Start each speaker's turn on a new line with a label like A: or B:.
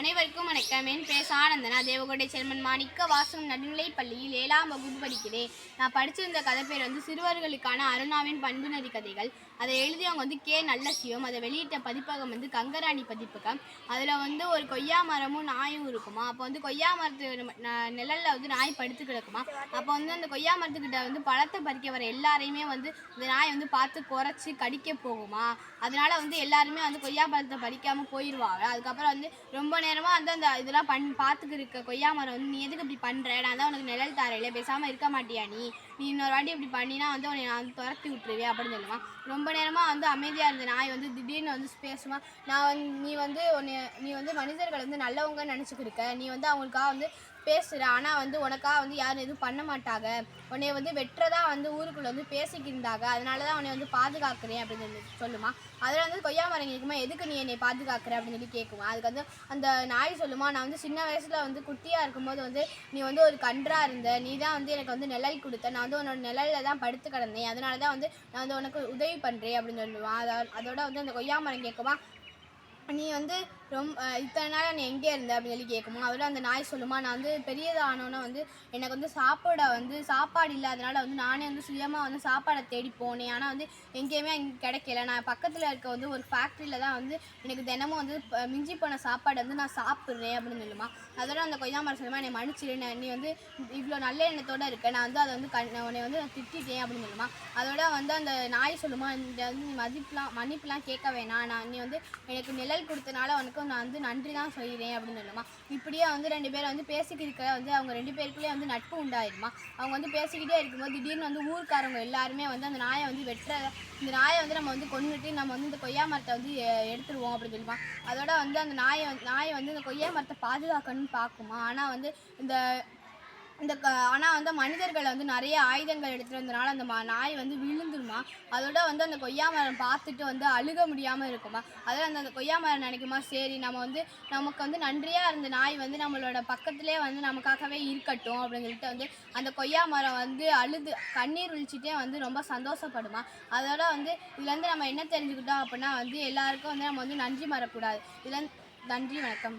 A: அனைவருக்கும் வணக்கம். என் பேர் ஆனந்தனா. தேவகோட்டை செல்வன் மாணிக்க வாசகம் நடுநிலைப் பள்ளியில் 7ஆம் வகுப்பு படிக்கிறேன். நான் படிச்சிருந்த கதை பேர் சிறுவர்களுக்கான அருணாவின் பண்புநெறி கதைகள். அதை எழுதியவங்க கே. நல்லசிவம். அதை வெளியிட்ட பதிப்பகம் கங்கராணி பதிப்பகம். அதில் ஒரு கொய்யா மரமும் நாயும் இருக்குமா. அப்போ கொய்யா மரத்து நிழலில் நாய் படுத்து கிடக்குமா. அப்போ அந்த கொய்யா மரத்துக்கிட்ட பழத்தை பறிக்க வர எல்லாரையுமே இந்த நாய் பார்த்து குறைச்சி கடிக்க போகுமா. அதனால எல்லாருமே கொய்யா பழத்தை பறிக்காமல் போயிடுவாங்க. அதுக்கப்புறம் ரொம்ப நேரமாக அந்த இதெல்லாம் பார்த்துக்கு இருக்க கொய்யா மரம் நீ எதுக்கு இப்படி பண்ணுற, நான் தான் உனக்கு நிழல் தரையில, பேசாமல் இருக்க மாட்டியா நீ இன்னொரு வாட்டி இப்படி பண்ணினா உன்னை நான் துரத்தி விட்டுருவேன் அப்படின்னு சொல்லுவான். ரொம்ப நேரமாக அமைதியாக இருந்த நாய் திடீர்னு பேசுமா. நீ மனிதர்கள் நல்லவங்கன்னு நினச்சிக்கிருக்க, நீ அவங்களுக்காக பேசுகிற, ஆனால் உனக்காக யாரும் எதுவும் பண்ண மாட்டாங்க, உன்னை வெட்டுறதா ஊருக்குள்ளே பேசிக்கிருந்தாங்க, அதனால தான் உன்னை பாதுகாக்கிறேன் அப்படின்னு சொல்லுமா. அதில் கொய்யா மரம் கேட்குமா, எதுக்கு நீ என்னை பாதுகாக்கிற அப்படின்னு கேட்குமா. அதுக்கு அந்த நாய் சொல்லுமா, நான் சின்ன வயசில் குட்டியாக இருக்கும்போது நீ ஒரு கன்றாக இருந்த, நீ தான் எனக்கு நிழல் கொடுத்த, நான் உன்னோட நிழலில் தான் படுத்து கிடந்தேன், அதனால தான் நான் உனக்கு உதவி பண்ணுறேன் அப்படின்னு சொல்லுவான். அதோட அந்த கொய்யா மரம் கேட்குமா, நீ ரொம்ப இத்தனை நாள் நீ எங்கே இருந்த அப்படின்னு கேட்குமா. அதோட அந்த நாய் சொல்லுமா, நான் பெரியதானோன்னா எனக்கு சாப்பாடு இல்லாதனால நானே சுயமாக சாப்பாடை தேடி போனேன், ஆனால் எங்கேயுமே அங்கே கிடைக்கல, நான் பக்கத்தில் இருக்க ஒரு ஃபேக்ட்ரியில் தான் எனக்கு தினமும் மிஞ்சி போன சாப்பாடு நான் சாப்பிட்றேன் அப்படின்னு சொல்லுமா. அதோட அந்த கொய்யா மரம் சொல்லுமா, என்னை மன்னிச்சிடு, நீ இவ்வளோ நல்ல எண்ணத்தோடு இருக்க, நான் அதை உன்னை திட்டிட்டேன் அப்படின்னு சொல்லுமா. அதோட அந்த நாய் சொல்லுமா, இந்த நீ மன்னிப்புலாம் கேட்க வேணாம், நீ எனக்கு நிழல் கொடுத்தனால உனக்கு நான் நன்றி தான் சொல்கிறேன் அப்படின்னு சொல்லுமா. இப்படியே 2 பேர் பேசிக்கிருக்க அவங்க 2 பேருக்குள்ளே நட்பு உண்டாயிருமா. அவங்க பேசிக்கிட்டே இருக்கும்போது திடீர்னு ஊருக்காரங்க எல்லாருமே அந்த நாயை வெட்டுற, இந்த நாயை நம்ம கொன்னுட்டு நம்ம இந்த கொய்யா மரத்தை எடுத்துருவோம் அப்படின்னு சொல்லுமா. அதோட அந்த நாயை இந்த கொய்யா மரத்தை பாதுகாக்கணும்னு பார்க்குமா. ஆனால் ஆனால் மனிதர்கள் நிறைய ஆயுதங்கள் எடுத்துகிட்டு வந்தனால அந்த நாய் விழுந்துருமா. அதோட அந்த கொய்யா மரம் பார்த்துட்டு அழுக முடியாமல் இருக்குமா. அதில் அந்த கொய்யா மரம் நினைக்குமா, சரி நம்ம நமக்கு நன்றியாக இருந்த நாய் நம்மளோட பக்கத்துலேயே நமக்காகவே இருக்கட்டும் அப்படின்னு சொல்லிட்டு அந்த கொய்யா மரம் அழுது கண்ணீர் விழிச்சிட்டே ரொம்ப சந்தோஷப்படுமா. அதோட இதுலேருந்து நம்ம என்ன தெரிஞ்சுக்கிட்டோம் அப்படின்னா எல்லாருக்கும் நம்ம நன்றி மறக்கூடாது. இதில் நன்றி, வணக்கம்.